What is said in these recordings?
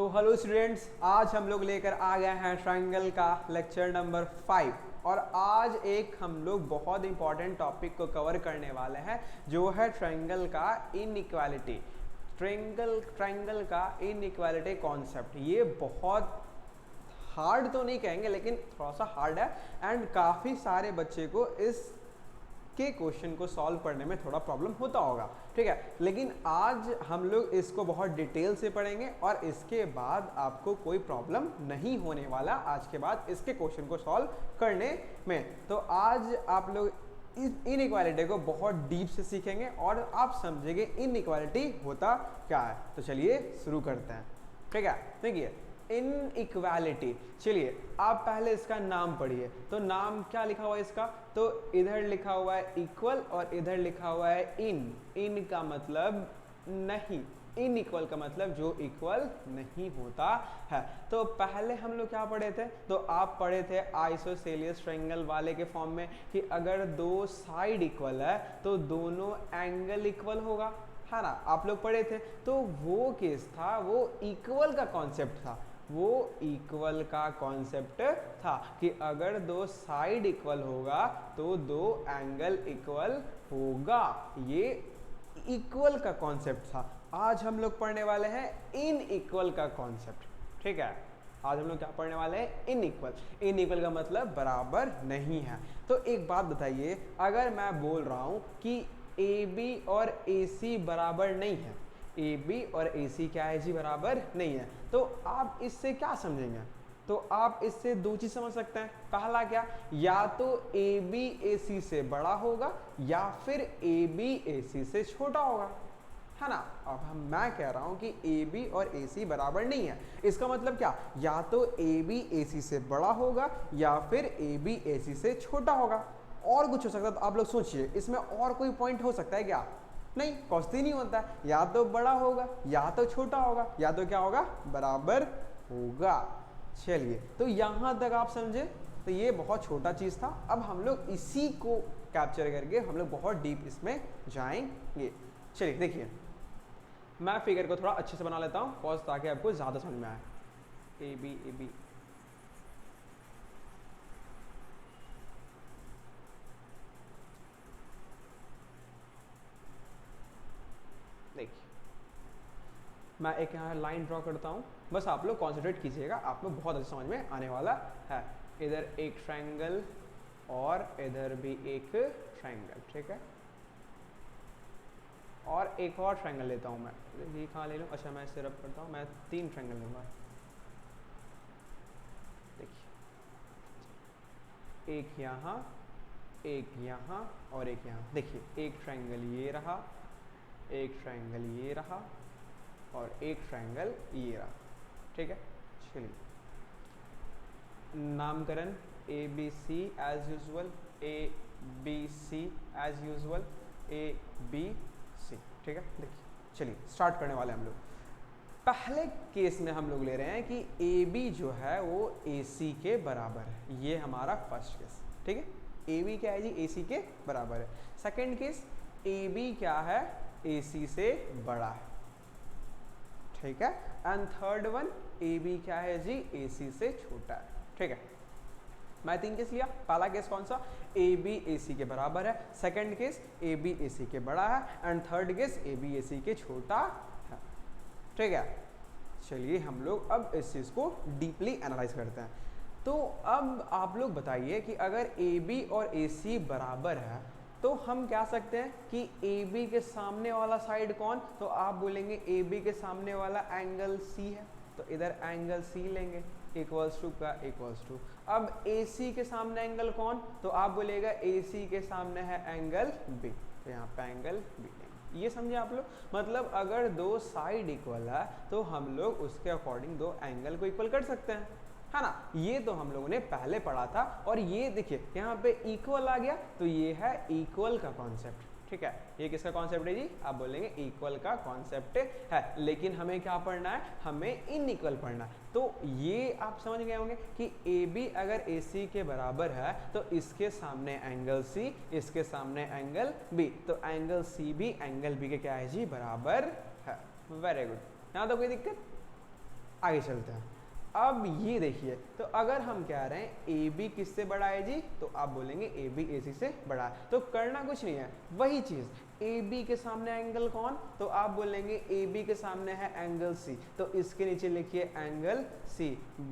Hello students, आज हम लोग लेकर आ गए हैं ट्रायंगल का लेक्चर नंबर 5 और आज एक हम लोग बहुत इंपॉर्टेंट टॉपिक को कवर करने वाले हैं जो है ट्रायंगल का इनइक्वालिटी। ट्रायंगल का इनइक्वालिटी कॉन्सेप्ट ये बहुत हार्ड तो नहीं कहेंगे लेकिन थोड़ा सा हार्ड है एंड काफ़ी सारे बच्चे को इस के क्वेश्चन को सॉल्व करने में थोड़ा प्रॉब्लम होता होगा, ठीक है। लेकिन आज हम लोग इसको बहुत डिटेल से पढ़ेंगे और इसके बाद आपको कोई प्रॉब्लम नहीं होने वाला आज के बाद इसके क्वेश्चन को सॉल्व करने में। तो आज आप लोग इनइक्वालिटी को बहुत डीप से सीखेंगे और आप समझेंगे इनइक्वालिटी होता क्या है। तो चलिए शुरू करते हैं, ठीक है। देखिए इनइक्वालिटी, चलिए आप पहले इसका नाम पढ़िए। तो नाम क्या लिखा हुआ है इसका, तो इधर लिखा हुआ है इक्वल और इधर लिखा हुआ है इन। इन का मतलब नहीं, इनइक्वल का मतलब जो इक्वल नहीं होता है। तो पहले हम लोग क्या पढ़े थे, तो आप पढ़े थे आइसोसेलियस ट्रायंगल वाले के फॉर्म में कि अगर दो साइड इक्वल है तो दोनों एंगल इक्वल होगा, है ना। आप लोग पढ़े थे। तो वो केस था, वो इक्वल का कॉन्सेप्ट था, वो इक्वल का कॉन्सेप्ट था कि अगर दो साइड इक्वल होगा तो दो एंगल इक्वल होगा। ये इक्वल का कॉन्सेप्ट था। आज हम लोग पढ़ने वाले हैं इनइक्वल का कॉन्सेप्ट, ठीक है। आज हम लोग क्या पढ़ने वाले हैं, इनइक्वल। इनइक्वल का मतलब बराबर नहीं है। तो एक बात बताइए, अगर मैं बोल रहा हूं कि AB और AC बराबर नहीं है, AB और AC क्या है जी, बराबर नहीं है, तो आप इससे क्या समझेंगे। तो आप इससे दो चीज समझ सकते हैं। पहला क्या, या तो AB AC से बड़ा होगा या फिर AB AC से छोटा होगा, है ना। अब मैं कह रहा हूं कि AB और AC बराबर नहीं है, इसका मतलब क्या, या तो AB AC से बड़ा होगा या फिर AB AC से छोटा होगा। और कुछ हो सकता है, तो आप लोग सोचिए इसमें और कोई पॉइंट हो सकता है क्या, नहीं, कॉस्टली नहीं होता, या तो बड़ा होगा या तो छोटा होगा या तो क्या होगा, बराबर होगा। चलिए, तो यहां तक आप समझे, तो ये बहुत छोटा चीज था। अब हम लोग इसी को कैप्चर करके हम लोग बहुत डीप इसमें जाएंगे। चलिए देखिए, मैं फिगर को थोड़ा अच्छे से बना लेता हूं पॉज, ताकि आपको ज्यादा समझ में आए। AB देखिए, मैं एक यहाँ लाइन ड्रॉ करता हूँ, बस आप लोग कॉन्सेंट्रेट कीजिएगा, आप लोग बहुत अच्छे समझ में आने वाला है। इधर एक ट्रायंगल और इधर भी एक ट्रायंगल, ठीक है। और एक और ट्रायंगल लेता हूँ मैं, ये कहाँ ले लूँ, अच्छा मैं इसे रब करता हूँ, मैं 3 ट्रायंगल लूँगा। देखिए, एक यहाँ और एक यहाँ। देखिए, एक ट्रायंगल ये रहा, एक ट्रायंगल ये रहा और एक ट्रायंगल ये रहा, ठीक है। चलिए, नामकरण ABC as usual, ABC as usual, ABC, ठीक है। देखिए, चलिए स्टार्ट करने वाले हम लोग। पहले केस में हम लोग ले रहे हैं कि AB जो है वो AC के बराबर है, ये हमारा फर्स्ट केस, ठीक है। AB क्या है जी, AC के बराबर है। सेकंड केस, AB क्या है, AC से बड़ा है, ठीक है। एंड थर्ड वन, AB क्या है जी, AC से छोटा है, ठीक है। मैं 3 केस लिया। पहला केस कौन सा, AB AC के बराबर है। सेकंड केस, AB AC के बड़ा है and third case, AB AC के छोटा है, ठीक है। चलिए हम लोग अब इस चीज को डीपली एनालाइज करते हैं। तो अब आप लोग बताइए कि अगर AB और AC बराबर है तो हम क्या सकते हैं कि AB के सामने वाला साइड कौन, तो आप बोलेंगे AB के सामने वाला एंगल C है, तो इधर एंगल C लेंगे, इक्वल्स टू का इक्वल्स टू। अब AC के सामने एंगल कौन, तो आप बोलेगा AC के सामने है एंगल B, तो यहाँ पे एंगल B लेंगे। ये समझे आप लोग, मतलब अगर दो साइड इक्वल है तो हम लोग उसके अकॉर्डिंग दो एंगल को इक्वल कर सकते हैं, है ना। ये तो हम लोगों ने पहले पढ़ा था। और ये देखिए यहाँ पे इक्वल आ गया, तो ये है इक्वल का कॉन्सेप्ट, ठीक है। ये किसका कॉन्सेप्ट है जी, आप बोलेंगे इक्वल का कॉन्सेप्ट है। लेकिन हमें क्या पढ़ना है, हमें इनइक्वल पढ़ना है। तो ये आप समझ गए होंगे कि AB अगर AC के बराबर है तो इसके सामने एंगल C, इसके सामने एंगल B, तो एंगल C भी एंगल B के क्या है जी, बराबर है। वेरी गुड, यहाँ तो कोई दिक्कत आगे चलते हैं। अब ये देखिए, तो अगर हम कह रहे हैं ए बी किससे बड़ा है जी, तो आप बोलेंगे ए बी ए सी से बड़ा है। तो करना कुछ नहीं है, वही चीज़ ए बी के सामने एंगल कौन, तो आप बोलेंगे ए बी के सामने है एंगल सी, तो इसके नीचे लिखिए एंगल सी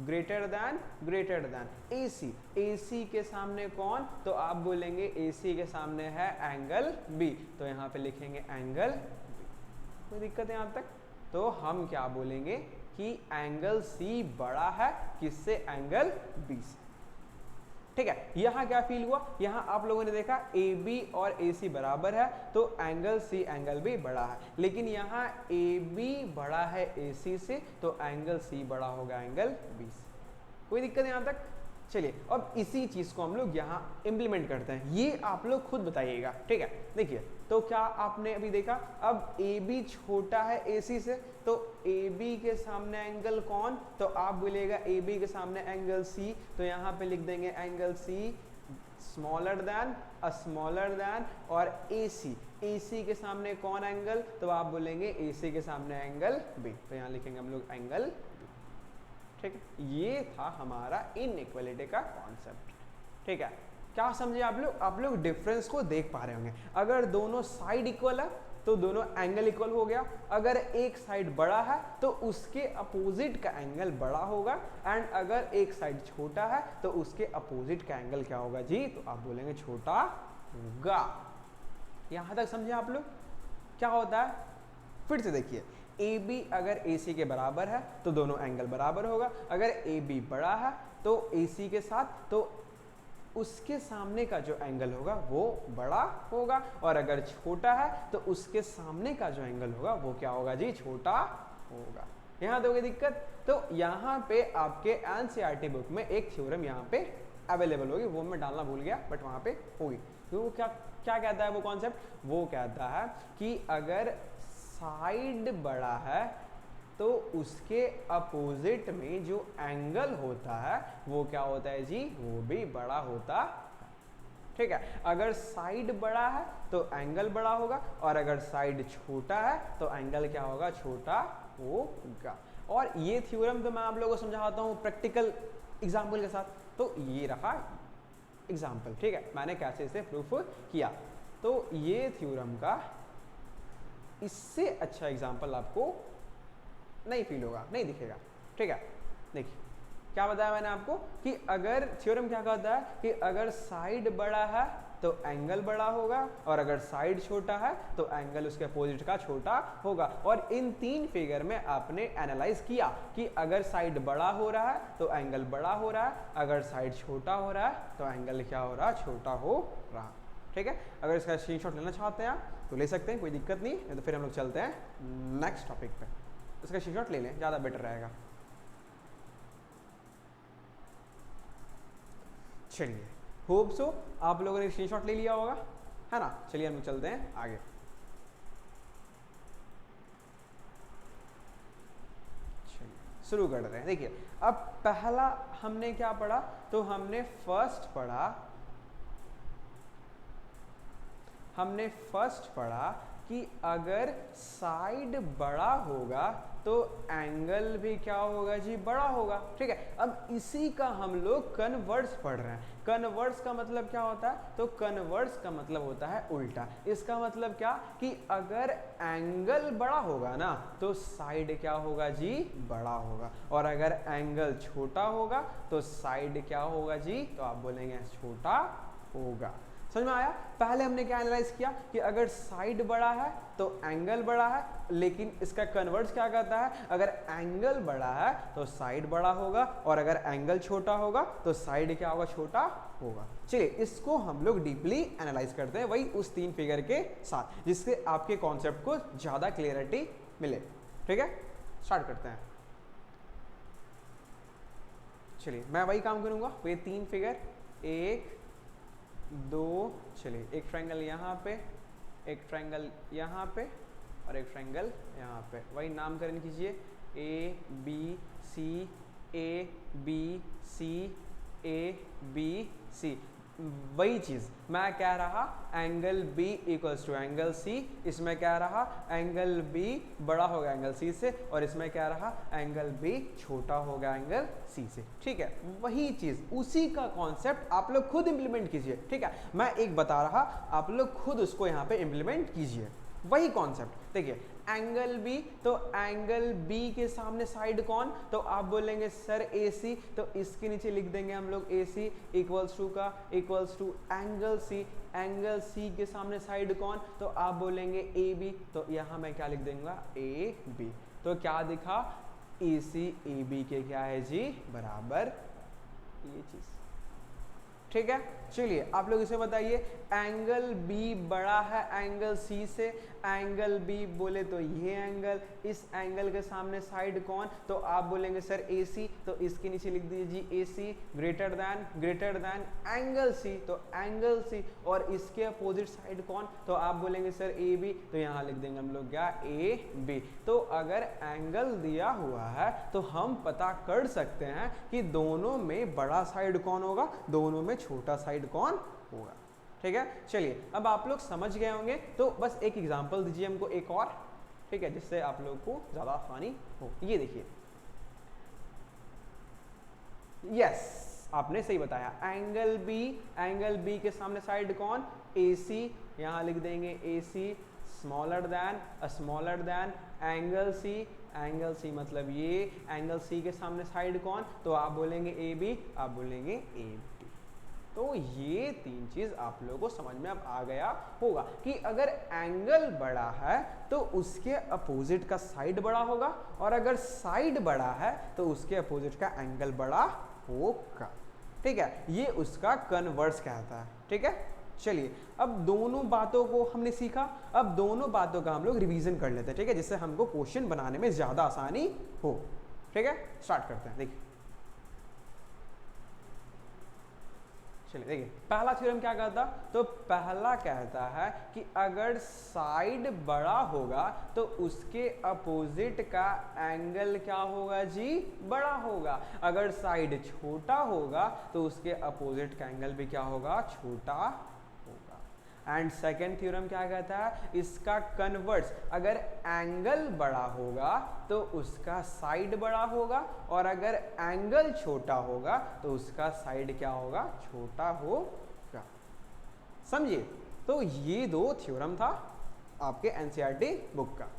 ग्रेटर देन ए सी। ए सी के सामने कौन, तो आप बोलेंगे ए सी के सामने है एंगल बी, तो यहाँ पे लिखेंगे एंगल बी। कोई दिक्कत है यहाँ तक? तो हम क्या बोलेंगे कि एंगल सी बड़ा है किससे, एंगल बी से। ठीक है, यहां क्या फील हुआ, यहां आप लोगों ने देखा ए बी और ए सी बराबर है, तो एंगल सी एंगल बी बड़ा है। लेकिन यहां ए बी बड़ा है ए सी से, तो एंगल सी बड़ा होगा एंगल बी से। कोई दिक्कत है यहां तक? चलिए अब इसी चीज को हम लोग यहाँ इंप्लीमेंट करते हैं, ये आप लोग खुद बताइएगा। ठीक है, देखिए तो क्या आपने अभी देखा, अब ए बी छोटा है ए सी से, तो ए बी के सामने एंगल कौन, तो आप बोलिएगा ए बी के सामने एंगल सी, तो यहाँ पे लिख देंगे एंगल सी स्मॉलर देन और ए सी के सामने कौन एंगल, तो आप बोलेंगे ए सी के सामने एंगल बी, तो यहाँ लिखेंगे हम लोग एंगल बी। ठीक है, ये था हमारा इनइक्वालिटी का कॉन्सेप्ट। ठीक है, क्या समझे आप लोग डिफरेंस को देख पा रहे होंगे। अगर दोनों साइड इक्वल है तो दोनों एंगल इक्वल हो गया, अगर एक साइड बड़ा है तो उसके अपोजिट का एंगल बड़ा होगा, एंड अगर एक साइड छोटा है तो उसके अपोजिट का एंगल क्या होगा जी, तो आप बोलेंगे छोटा होगा। यहां तक समझे आप लोग क्या होता है? फिर से देखिए, ए बी अगर ए सी के बराबर है तो दोनों एंगल बराबर होगा, अगर ए बी बड़ा है तो ए सी के साथ, तो उसके सामने का जो एंगल होगा वो बड़ा होगा, और अगर छोटा है तो उसके सामने का जो एंगल होगा वो क्या होगा जी, छोटा होगा। यहाँ तो कोई दिक्कत? तो यहाँ पे आपके एनसीईआरटी बुक में एक थ्योरम यहाँ पे अवेलेबल होगी, वो मैं डालना भूल गया बट वहाँ पे होगी। तो वो क्या कहता है वो कॉन्सेप्ट, वो कहता है कि अगर साइड बड़ा है तो उसके अपोजिट में जो एंगल होता है वो क्या होता है जी, वो भी बड़ा होता है। ठीक है, अगर साइड बड़ा है तो एंगल बड़ा होगा, और अगर साइड छोटा है तो एंगल क्या होगा, छोटा होगा। और ये थ्योरम तो मैं आप लोगों को समझाता हूँ प्रैक्टिकल एग्जाम्पल के साथ। तो ये रहा एग्जाम्पल, ठीक है, मैंने कैसे इसे प्रूफ किया। तो ये थ्योरम का इससे अच्छा एग्जाम्पल आपको नहीं फील होगा, नहीं दिखेगा। ठीक है, देखिए क्या बताया मैंने आपको कि अगर थ्योरम क्या कहता है कि अगर साइड बड़ा है तो एंगल बड़ा होगा, और अगर साइड छोटा है तो एंगल उसके अपोजिट का छोटा होगा। और इन तीन फिगर में आपने एनालाइज किया कि अगर साइड बड़ा हो रहा है तो एंगल बड़ा हो रहा है, अगर साइड छोटा हो रहा है तो एंगल क्या हो रहा है, छोटा हो रहा। ठीक है, अगर इसका स्क्रीनशॉट लेना चाहते हैं आप तो ले सकते हैं, कोई दिक्कत नहीं है। तो फिर हम लोग चलते हैं नेक्स्ट टॉपिक पे, इसका स्क्रीनशॉट ले लें, ज़्यादा बेटर रहेगा। चलिए, होप सो आप लोगों ने स्क्रीनशॉट ले लिया होगा, है ना। चलिए हम लोग चलते हैं आगे। चलिए शुरू कर रहे हैं। देखिए अब पहला हमने क्या पढ़ा, तो हमने फर्स्ट पढ़ा कि अगर साइड बड़ा होगा तो एंगल भी क्या होगा जी, बड़ा होगा। ठीक है, अब इसी का हम लोग कन्वर्स पढ़ रहे हैं। कन्वर्स का मतलब क्या होता है, तो कन्वर्स का मतलब होता है उल्टा। इसका मतलब क्या कि अगर एंगल बड़ा होगा ना तो साइड क्या होगा जी, बड़ा होगा, और अगर एंगल छोटा होगा तो साइड क्या होगा जी, तो आप बोलेंगे छोटा होगा। समझ में आया? पहले हमने क्या एनालाइज किया कि अगर साइड बड़ा है तो एंगल बड़ा है, लेकिन इसका कन्वर्स क्या कहता है, अगर एंगल बड़ा है तो साइड बड़ा होगा, और अगर एंगल छोटा होगा तो साइड क्या होगा, छोटा होगा। चलिए इसको हम लोग डीपली एनालाइज करते हैं, वही उस तीन फिगर के साथ, जिससे आपके कॉन्सेप्ट को ज्यादा क्लियरिटी मिले। ठीक है, स्टार्ट करते हैं। चलिए मैं वही काम करूंगा, ये तीन फिगर, एक दो, चलिए एक ट्रायंगल यहाँ पे, एक ट्रायंगल यहाँ पे, और एक ट्रायंगल यहाँ पे। वही नामकरण कीजिए, A B C, A B C, A B C. वही चीज मैं कह रहा angle B equals to angle C, इसमें कह रहा एंगल B बड़ा होगा एंगल C से, और इसमें कह रहा एंगल B छोटा होगा एंगल C से। ठीक है, वही चीज, उसी का कॉन्सेप्ट आप लोग खुद इंप्लीमेंट कीजिए। ठीक है, मैं एक बता रहा, आप लोग खुद उसको यहाँ पे इंप्लीमेंट कीजिए, वही कॉन्सेप्ट। देखिए एंगल B, तो एंगल B के सामने साइड कौन, तो आप बोलेंगे सर AC, तो इसके नीचे लिख देंगे हम लोग AC इक्वल्स टू का equals to angle C। Angle C के सामने साइड कौन, तो आप बोलेंगे AB, तो यहाँ मैं क्या लिख दूंगा AB। तो क्या दिखा, AC AB के क्या है जी बराबर, ये चीज। ठीक है, चलिए आप लोग इसे बताइए, एंगल B बड़ा है एंगल C से, एंगल B बोले तो ये एंगल, इस एंगल के सामने साइड कौन, तो आप बोलेंगे सर AC, तो इसके नीचे लिख दीजिए जी AC greater than angle C, तो एंगल C, और इसके अपोजिट साइड कौन, तो आप बोलेंगे सर AB, तो यहाँ लिख देंगे हम लोग क्या AB। तो अगर एंगल दिया हुआ है तो हम पता कर सकते हैं कि दोनों में बड़ा साइड कौन होगा, दोनों में छोटा साइड कौन होगा। ठीक है, चलिए अब आप लोग समझ गए होंगे, तो बस एक एग्जांपल दीजिए हमको एक और, ठीक है, जिससे आप लोगों को ज्यादा आसानी हो। ये देखिए, यस आपने सही बताया, एंगल बी के सामने साइड कौन, AC, यहां लिख देंगे AC smaller than angle C मतलब ये, एंगल C के सामने साइड कौन, तो आप बोलेंगे AB, आप बोलेंगे AB। तो ये तीन चीज आप लोगों को समझ में अब आ गया होगा कि अगर एंगल बड़ा है तो उसके अपोजिट का साइड बड़ा होगा, और अगर साइड बड़ा है तो उसके अपोजिट का एंगल बड़ा होगा। ठीक है, ये उसका कन्वर्स कहता है। ठीक है, चलिए अब दोनों बातों को हमने सीखा, अब दोनों बातों का हम लोग रिवीजन कर लेते हैं। ठीक है, जिससे हमको क्वेश्चन बनाने में ज्यादा आसानी हो। ठीक है, स्टार्ट करते हैं। देखिए चलिए देखिए, पहला थ्योरम क्या कहता, तो पहला कहता है कि अगर साइड बड़ा होगा तो उसके अपोजिट का एंगल क्या होगा जी बड़ा होगा, अगर साइड छोटा होगा तो उसके अपोजिट का एंगल भी क्या होगा छोटा होगा। एंड सेकेंड थ्योरम क्या कहता है, इसका कन्वर्स, अगर एंगल बड़ा होगा तो उसका साइड बड़ा होगा, और अगर एंगल छोटा होगा तो उसका साइड क्या होगा छोटा होगा। समझिए, तो ये दो थ्योरम था आपके एनसीईआरटी बुक का।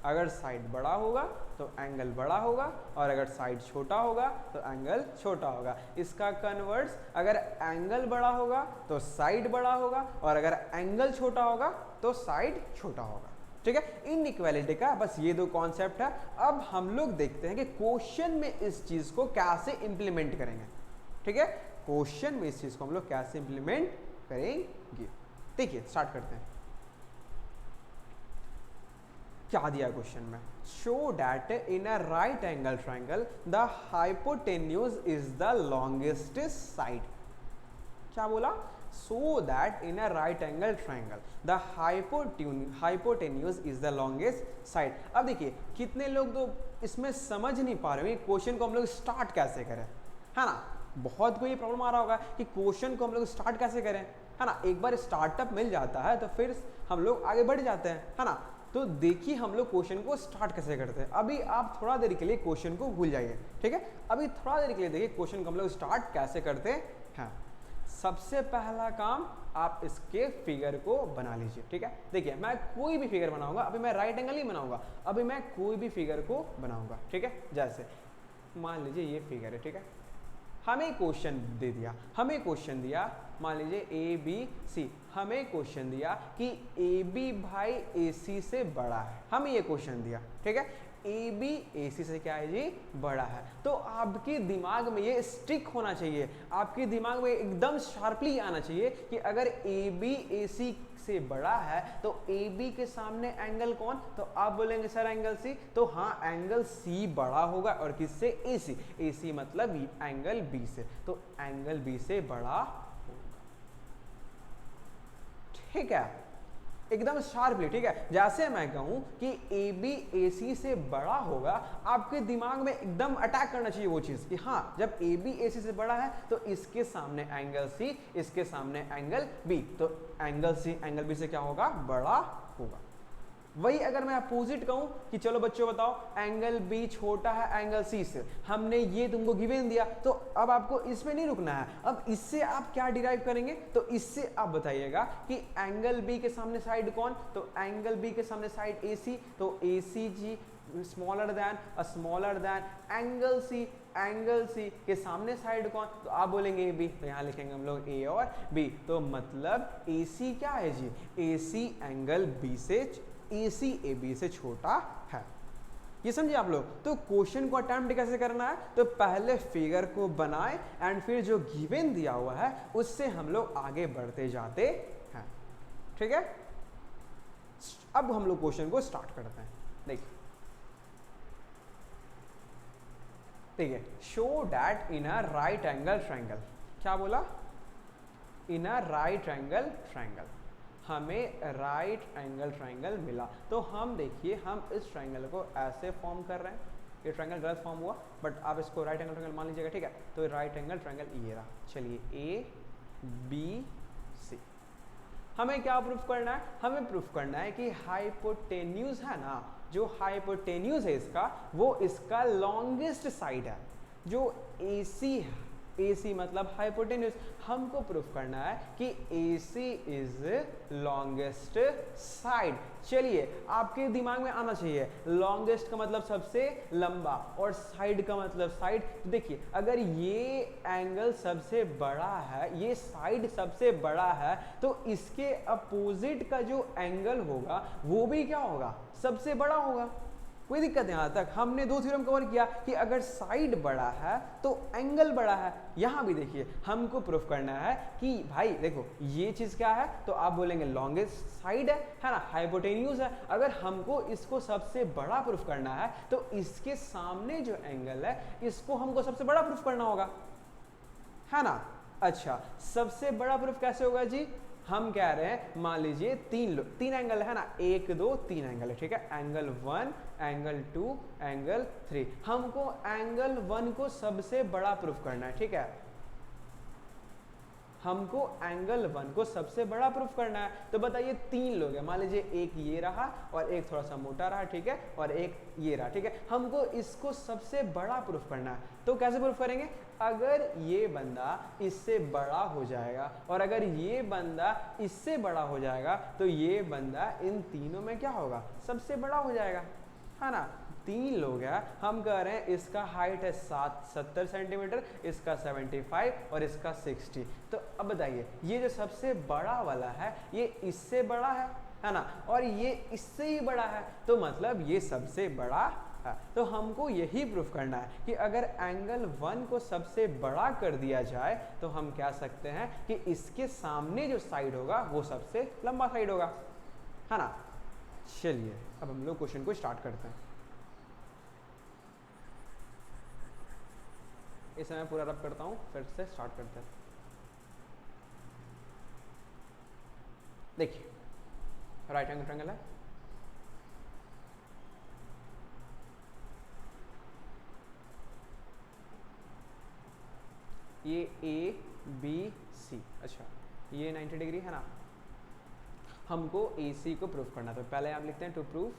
अगर साइड बड़ा होगा तो एंगल बड़ा होगा, और अगर साइड छोटा होगा तो एंगल छोटा होगा। इसका कन्वर्स, अगर एंगल बड़ा होगा तो साइड बड़ा होगा, और अगर एंगल छोटा होगा तो साइड छोटा होगा। ठीक है, इनइक्वालिटी का बस ये दो कॉन्सेप्ट है। अब हम लोग देखते हैं कि क्वेश्चन में इस चीज को कैसे इंप्लीमेंट करेंगे। ठीक है, क्वेश्चन में इस चीज को हम लोग कैसे इंप्लीमेंट करेंगे, देखिए स्टार्ट करते हैं। क्या दिया क्वेश्चन में, show that in a right angle triangle the hypotenuse is the longest side. क्या बोला, so that in a right angle triangle the hypotenuse is the longest side. अब देखिए कितने लोग तो इसमें समझ नहीं पा रहे क्वेश्चन को हम लोग स्टार्ट कैसे करें, है ना। बहुत को ये प्रॉब्लम आ रहा होगा कि क्वेश्चन को हम लोग स्टार्ट कैसे करें, है ना। एक बार स्टार्टअप मिल जाता है तो फिर हम लोग आगे बढ़ जाते हैं, है ना। तो देखिए हम लोग क्वेश्चन को स्टार्ट कैसे करते हैं। अभी आप थोड़ा देर के लिए क्वेश्चन को भूल जाइए, ठीक है। अभी थोड़ा देर के लिए देखिए क्वेश्चन को हम लोग स्टार्ट कैसे करते हैं। सबसे पहला काम, आप इसके फिगर को बना लीजिए, ठीक है। देखिए मैं कोई भी फिगर बनाऊंगा, अभी मैं राइट एंगल ही बनाऊंगा, अभी मैं कोई भी फिगर को बनाऊंगा, ठीक है। जैसे मान लीजिए ये फिगर है, ठीक है। हमें क्वेश्चन दे दिया, हमें क्वेश्चन दिया, मान लीजिए ए बी सी, हमें क्वेश्चन दिया कि ए बी भाई ए सी से बड़ा है, हमें ये क्वेश्चन दिया, ठीक है। ए बी ए सी से क्या है जी बड़ा है। तो आपके दिमाग में ये स्टिक होना चाहिए, आपके दिमाग में एकदम शार्पली आना चाहिए कि अगर ए बी ए सी से बड़ा है तो ए बी के सामने एंगल कौन, तो आप बोलेंगे सर एंगल सी। तो हाँ एंगल सी बड़ा होगा, और किससे, ए सी, ए सी मतलब एंगल बी से, तो एंगल बी से बड़ा होगा, ठीक है। एकदम शार्पली, ठीक है। जैसे मैं कहूं कि ए बी ए सी से बड़ा होगा, आपके दिमाग में एकदम अटैक करना चाहिए वो चीज कि हाँ, जब ए बी ए सी से बड़ा है तो इसके सामने एंगल सी, इसके सामने एंगल बी, तो एंगल सी एंगल बी से क्या होगा, बड़ा होगा। वही अगर मैं अपोजिट कहूं कि चलो बच्चों बताओ एंगल बी छोटा है एंगल सी से, हमने ये तुमको गिवन दिया, तो अब आपको इसमें नहीं रुकना है, अब इससे आप क्या डिराइव करेंगे, तो इससे आप बताइएगा कि एंगल बी के सामने साइड कौन, तो एंगल बी के सामने साइड ए सी, तो ए सी जी स्मॉलर देन एंगल सी के सामने साइड कौन, तो आप बोलेंगे ए बी, तो यहाँ लिखेंगे हम लोग ए और बी, तो मतलब ए सी क्या है जी, ए सी एंगल बी से, ए सी ए बी से छोटा है। ये समझे आप लोग। तो क्वेश्चन को अटेम्प्ट कैसे करना है, तो पहले फिगर को बनाए एंड फिर जो गिवन दिया हुआ है उससे हम लोग आगे बढ़ते जाते हैं, ठीक है। अब हम लोग क्वेश्चन को स्टार्ट करते हैं। देखिए show that in a right angle triangle, क्या बोला, इन अ राइट एंगल ट्रायंगल, हमें राइट एंगल ट्रायंगल मिला, तो हम देखिए हम इस ट्रायंगल को ऐसे फॉर्म कर रहे हैं, ये ट्रायंगल गलत फॉर्म हुआ बट आप इसको राइट एंगल ट्रायंगल मान लीजिएगा, ठीक है। तो राइट एंगल ट्रायंगल ये रहा, चलिए ए बी सी, हमें क्या प्रूफ करना है, हमें प्रूफ करना है कि हाइपोटेन्यूज है ना, जो हाइपोटेन्यूज है इसका, वो इसका लॉन्गेस्ट साइड है, जो AC है, AC मतलब हाइपोटेन्यूज, हमको प्रूफ करना है कि AC इज लॉन्गेस्ट साइड। चलिए आपके दिमाग में आना चाहिए, लॉन्गेस्ट का मतलब सबसे लंबा और साइड का मतलब साइड। देखिए अगर ये एंगल सबसे बड़ा है, ये साइड सबसे बड़ा है, तो इसके अपोजिट का जो एंगल होगा वो भी क्या होगा, सबसे बड़ा होगा। कोई दिक्कत यहाँ तक हमने दो थ्योरम कवर किया कि अगर साइड बड़ा है तो एंगल बड़ा है। यहाँ भी देखिए हमको प्रूफ करना है कि भाई देखो ये चीज क्या है, तो आप बोलेंगे लॉन्गेस्ट साइड है ना, हाइपोटेन्यूज है। अगर हमको इसको सबसे बड़ा प्रूफ करना है तो इसके सामने जो एंगल है इसको हमको सबसे बड़ा प्रूफ करना होगा, है ना। अच्छा सबसे बड़ा प्रूफ कैसे होगा जी, हम कह रहे हैं मान लीजिए तीन एंगल है ना, 1 2 3 एंगल है, ठीक है। एंगल 1 एंगल 2 एंगल 3, हमको एंगल 1 को सबसे बड़ा प्रूफ करना है, ठीक है। हमको एंगल 1 को सबसे बड़ा प्रूफ करना है। तो बताइए 3 लोग हैं, मान लीजिए एक ये रहा और एक थोड़ा सा मोटा रहा, ठीक है, और एक ये रहा, ठीक है। हमको इसको सबसे बड़ा प्रूफ करना है, तो कैसे प्रूफ करेंगे, अगर ये बंदा इससे बड़ा हो जाएगा और अगर ये बंदा इससे बड़ा हो जाएगा तो ये बंदा इन तीनों में क्या होगा, सबसे बड़ा हो जाएगा, है ना। 3 लोग हैं, हम कह रहे हैं इसका हाइट है 70 सेंटीमीटर, इसका 75 और इसका 60। तो अब बताइए ये जो सबसे बड़ा वाला है ये इससे बड़ा है ना, और ये इससे ही बड़ा है, तो मतलब ये सबसे बड़ा है। तो हमको यही प्रूफ करना है कि अगर एंगल 1 को सबसे बड़ा कर दिया जाए तो हम कह सकते हैं कि इसके सामने जो साइड होगा वो सबसे लंबा साइड होगा, है ना। चलिए अब हम लोग क्वेश्चन को स्टार्ट करते हैं। इसे मैं पूरा रब करता हूँ, फिर से स्टार्ट करते हैं। देखिए राइट एंगल ट्रायंगल है, ये ए बी सी, अच्छा ये 90 डिग्री है ना, हमको ए सी को प्रूफ करना। तो पहले आप लिखते हैं to prove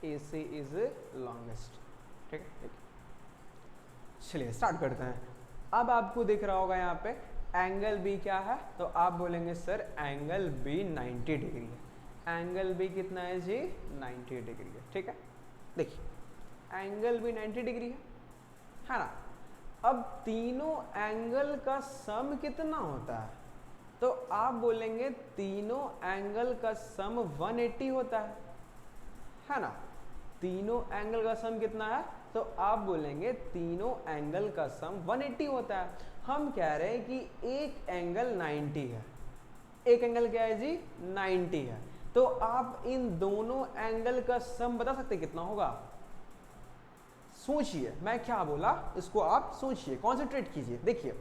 A C is longest, ठीक है। चलिए स्टार्ट करते हैं। अब आपको दिख रहा होगा यहाँ पे एंगल बी क्या है, तो आप बोलेंगे सर एंगल बी 90 डिग्री है। एंगल बी कितना है जी, 90 डिग्री है, ठीक है। देखिए एंगल बी 90 डिग्री है ना। अब तीनों एंगल का सम कितना होता है, तो आप बोलेंगे तीनों एंगल का सम 180 होता है ना। तीनों एंगल का सम कितना है, तो आप बोलेंगे तीनों एंगल का सम 180 होता है। हम कह रहे हैं कि एक एंगल 90 है, एक एंगल क्या है जी, 90 है। तो आप इन दोनों एंगल का सम बता सकते कितना होगा, सोचिए मैं क्या बोला, इसको आप सोचिए, कॉन्सेंट्रेट कीजिए। देखिए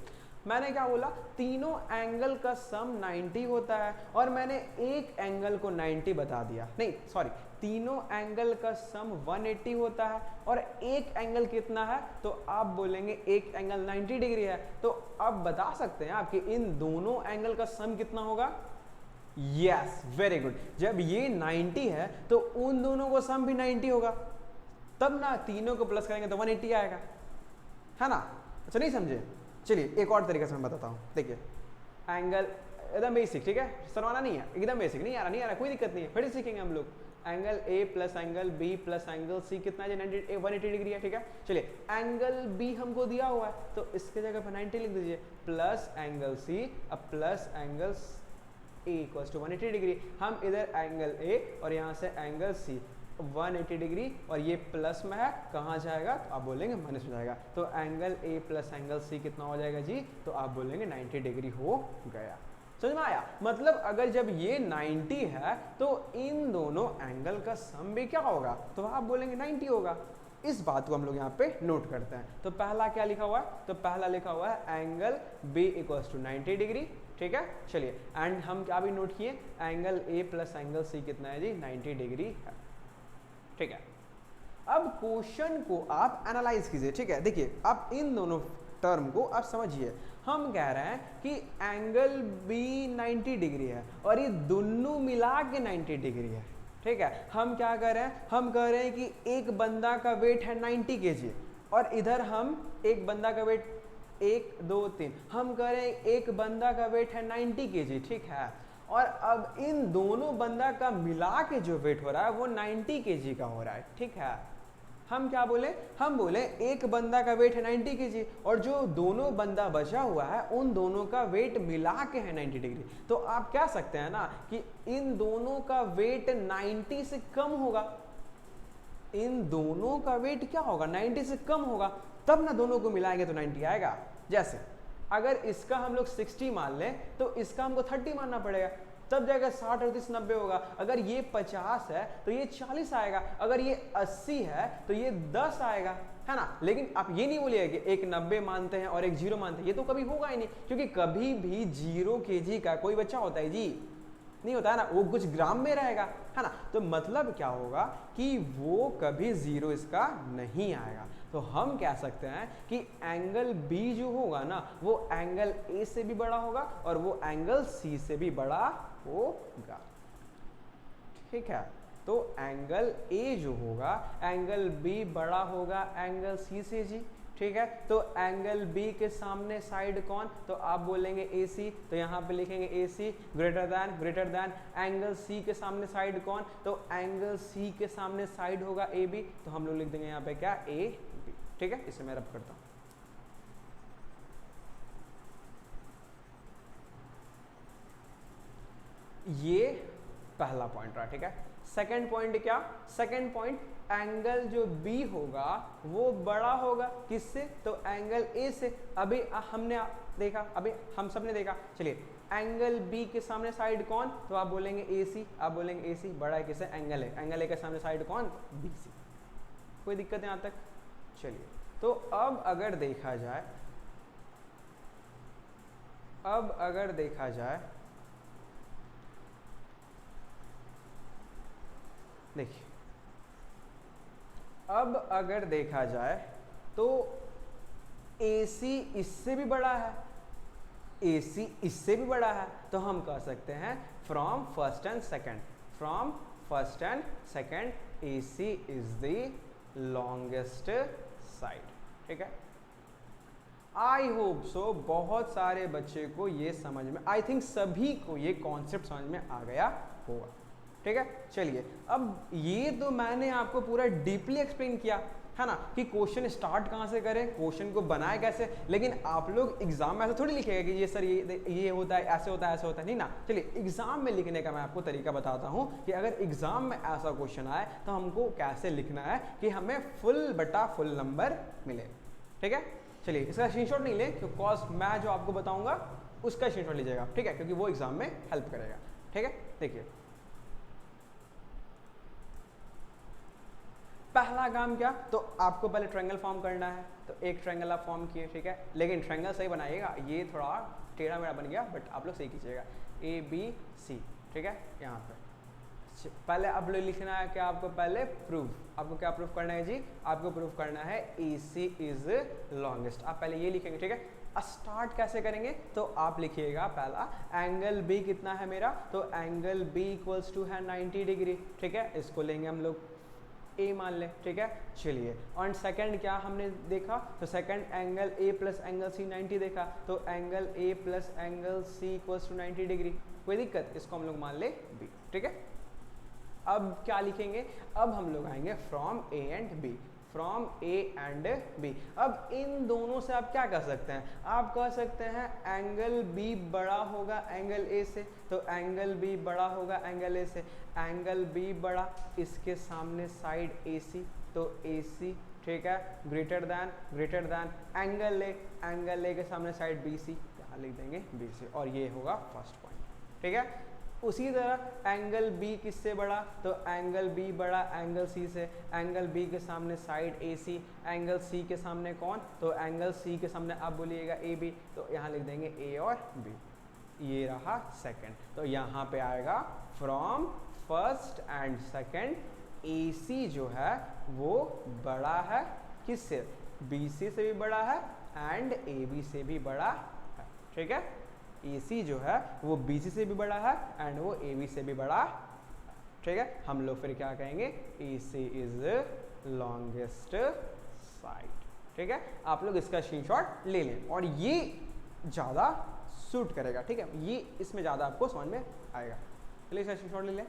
मैंने क्या बोला, तीनों एंगल का सम 90 होता है और मैंने एक एंगल को 90 बता दिया, नहीं सॉरी, तीनों एंगल का सम 180 होता है और एक एंगल कितना है, तो आप बोलेंगे एक एंगल 90 डिग्री है। तो अब बता सकते हैं आप कि इन दोनों एंगल का सम कितना होगा। Yes, very good. जब ये 90 है तो उन दोनों को सम भी 90 होगा, तब ना तीनों को प्लस करेंगे तो 180 आएगा, है ना। अच्छा नहीं समझे, चलिए एक और तरीके से मैं बताता हूँ। देखिए एंगल एकदम बेसिक, ठीक है, सरवाना नहीं है, एकदम बेसिक, नहीं आ रहा कोई दिक्कत नहीं है, फिर सीखेंगे हम लोग। Angle A plus angle B plus angle C कितना है, 180 डिग्री है, ठीक है। चलिए एंगल बी हमको दिया हुआ है तो इसके जगह पर 90 लिख दीजिए, प्लस एंगल सी अब plus angle A equals to 180 degree. हम इधर एंगल ए और यहाँ से एंगल सी 180 डिग्री और ये प्लस में है, कहाँ जाएगा तो आप बोलेंगे माइनस हो जाएगा। तो angle A plus angle C कितना हो जाएगा जी, तो आप बोलेंगे 90 डिग्री हो गया। समझ में आया। मतलब अगर जब ये 90 है तो इन दोनों एंगल का सम भी क्या होगा, तो आप बोलेंगे 90 होगा। इस बात को हम लोग यहाँ पे नोट करते हैं। तो पहला क्या लिखा हुआ है, तो पहला लिखा हुआ है angle B equals to 90 degree, ठीक है। चलिए एंड हम क्या भी नोट किए, angle A plus angle C कितना है जी, 90 डिग्री है, ठीक है। अब क्वेश्चन को आप एनालाइज कीजिए, ठीक है। देखिए आप इन दोनों टर्म को आप समझिए, हम कह रहे हैं कि एंगल बी 90 डिग्री है और ये दोनों मिला के 90 डिग्री है, ठीक है। हम क्या कर रहे हैं, हम कह रहे हैं कि एक बंदा का वेट है 90 kg और इधर हम एक बंदा का वेट 1 2 3, हम कह रहे हैं एक बंदा का वेट है 90 kg, ठीक है। और अब इन दोनों बंदा का मिला के जो वेट हो रहा है वो 90 kg का हो रहा है, ठीक है। हम क्या बोले, हम बोले एक बंदा का वेट है 90 kg और जो दोनों बंदा बचा हुआ है उन दोनों का वेट मिला के है 90 डिग्री। तो आप कह सकते हैं ना कि इन दोनों का वेट 90 से कम होगा, इन दोनों का वेट क्या होगा, 90 से कम होगा, तब ना दोनों को मिलाएंगे तो 90 आएगा। जैसे अगर इसका हम लोग 60 मान लें तो इसका हमको 30 मानना पड़ेगा, तब जाएगा 60 और 30 90 होगा। अगर ये 50 है तो ये 40 आएगा, अगर ये 80 है तो ये 10 आएगा, है ना। लेकिन आप ये नहीं बोलिएगा कि एक 90 मानते हैं और एक 0 मानते हैं, ये तो कभी होगा ही नहीं, क्योंकि कभी भी 0 kg का कोई बच्चा होता है जी, नहीं होता है ना, वो कुछ ग्राम में रहेगा, है ना। तो मतलब क्या होगा कि वो कभी 0 इसका नहीं आएगा। तो हम कह सकते हैं कि एंगल बी जो होगा ना वो एंगल ए से भी बड़ा होगा और वो एंगल सी से भी बड़ा होगा, ठीक है। तो एंगल ए जो होगा एंगल बी बड़ा होगा एंगल सी से जी, ठीक है। तो एंगल बी के सामने साइड कौन, तो आप बोलेंगे ए सी, तो यहाँ पे लिखेंगे ए सी ग्रेटर दैन एंगल सी के सामने साइड कौन, तो एंगल सी के सामने साइड होगा ए बी, तो हम लोग लिख देंगे यहाँ पे क्या, ए बी, ठीक है। इसे मैं रब करता हूँ। ये पहला पॉइंट रहा, ठीक है। सेकंड पॉइंट क्या, सेकंड पॉइंट एंगल जो बी होगा वो बड़ा होगा किससे, तो एंगल ए से। अभी हमने देखा, अभी हम सब ने देखा, चलिए एंगल बी के सामने साइड कौन, तो आप बोलेंगे ए सी, आप बोलेंगे ए सी बड़ा है किससे, एंगल ए, एंगल ए के सामने साइड कौन, बी सी। कोई दिक्कत यहाँ तक। चलिए तो अब अगर देखा जाए, अब अगर देखा जाए, देखिए अब अगर देखा जाए तो AC इससे भी बड़ा है, AC इससे भी बड़ा है, तो हम कह सकते हैं from first and second, from first and second AC is the longest side, ठीक है। आई होप सो बहुत सारे बच्चे को ये समझ में, आई थिंक सभी को ये कॉन्सेप्ट समझ में आ गया होगा, ठीक है। चलिए अब ये तो मैंने आपको पूरा डीपली एक्सप्लेन किया, है ना, कि क्वेश्चन स्टार्ट कहाँ से करें, क्वेश्चन को बनाए कैसे। लेकिन आप लोग एग्जाम में ऐसा थोड़ी लिखेगा कि ये सर ये होता है, ऐसे होता है, ऐसे होता है, नहीं ना। चलिए एग्जाम में लिखने का मैं आपको तरीका बताता हूँ कि अगर एग्जाम में ऐसा क्वेश्चन आए तो हमको कैसे लिखना है कि हमें फुल बटा फुल नंबर मिले, ठीक है। चलिए इसका स्क्रीनशॉट नहीं लें, बिकॉज मैं जो आपको बताऊंगा उसका स्क्रीनशॉट लीजिएगा, ठीक है, क्योंकि वो एग्जाम में हेल्प करेगा, ठीक है। देखिए पहला काम क्या, तो आपको पहले ट्रायंगल फॉर्म करना है, तो एक ट्रायंगल आप फॉर्म किए, ठीक है, लेकिन ट्रायंगल सही बनाइएगा, ये थोड़ा टेढ़ा मेढ़ा बन गया, बट आप लोग सही कीजिएगा, ABC, ठीक है। यहाँ पे पहले अब लिखना है क्या, आपको पहले प्रूफ, आपको क्या प्रूफ करना है जी, आपको प्रूफ करना है AC इज लॉन्गेस्ट, आप पहले ये लिखेंगे, ठीक है। स्टार्ट कैसे करेंगे, तो आप लिखिएगा पहला एंगल B कितना है मेरा, तो एंगल B इक्वल्स टू है 90 डिग्री, ठीक है, इसको लेंगे हम लोग A मान ले, ठीक है। चलिए, और सेकंड क्या हमने देखा, तो second angle A plus angle C 90 देखा, तो angle A plus angle C equals to 90 degree, कोई दिक्कत, इसको हम लोग मान ले B, ठीक है। अब क्या लिखेंगे, अब हम लोग आएंगे from A and B, from A and B। अब इन दोनों से आप क्या कर सकते हैं, आप कह सकते हैं एंगल B बड़ा होगा एंगल A से, तो एंगल B बड़ा होगा एंगल A से, एंगल B बड़ा, इसके सामने साइड AC, तो AC, ठीक है, ग्रेटर दैन एंगल A के सामने साइड BC, यहाँ लिख देंगे BC, और ये होगा फर्स्ट पॉइंट, ठीक है। उसी तरह एंगल B किससे बड़ा, तो एंगल B बड़ा एंगल C से, एंगल B के सामने साइड AC, एंगल C के सामने कौन, तो एंगल C के सामने आप बोलिएगा AB, तो यहाँ लिख देंगे A और B, ये रहा सेकंड। तो यहाँ पे आएगा from first and second AC जो है वो बड़ा है किससे, BC से भी बड़ा है एंड AB से भी बड़ा है, ठीक है। AC जो है वो BC से भी बड़ा है एंड वो AB से भी बड़ा, ठीक है। हम लोग फिर क्या कहेंगे, AC इज लॉन्गेस्ट साइड, ठीक है। आप लोग इसका स्क्रीनशॉट ले लें, और ये ज़्यादा सूट करेगा, ठीक है, ये इसमें ज़्यादा आपको समझ में आएगा, चलिए इसका स्क्रीनशॉट ले लें।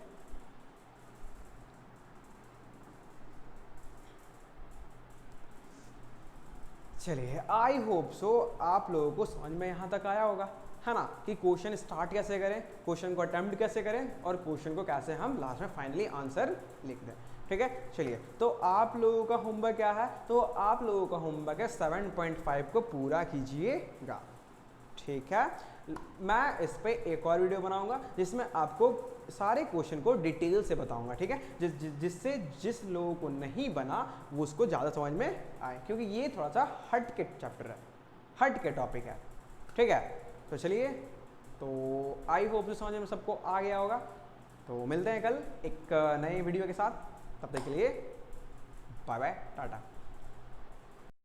चलिए, आई होप सो आप लोगों को समझ में यहाँ तक आया होगा, है ना, कि क्वेश्चन स्टार्ट कैसे करें, क्वेश्चन को अटेम्प्ट कैसे करें, और क्वेश्चन को कैसे हम लास्ट में फाइनली आंसर लिख दें, ठीक है। चलिए, तो आप लोगों का होमवर्क क्या है, तो आप लोगों का होमवर्क है 7.5 को पूरा कीजिएगा, ठीक है। मैं इस पे एक और वीडियो बनाऊंगा जिसमें आपको सारे क्वेश्चन को डिटेल से बताऊंगा, ठीक है, जिससे जिस लोगों को नहीं बना वो उसको ज़्यादा समझ में आए, क्योंकि ये थोड़ा सा हट के चैप्टर है, हट के टॉपिक है, ठीक है। तो चलिए, तो आई होप से समझ में सबको आ गया होगा, तो मिलते हैं कल एक नए वीडियो के साथ, तब तक के लिए बाय बाय, टाटा।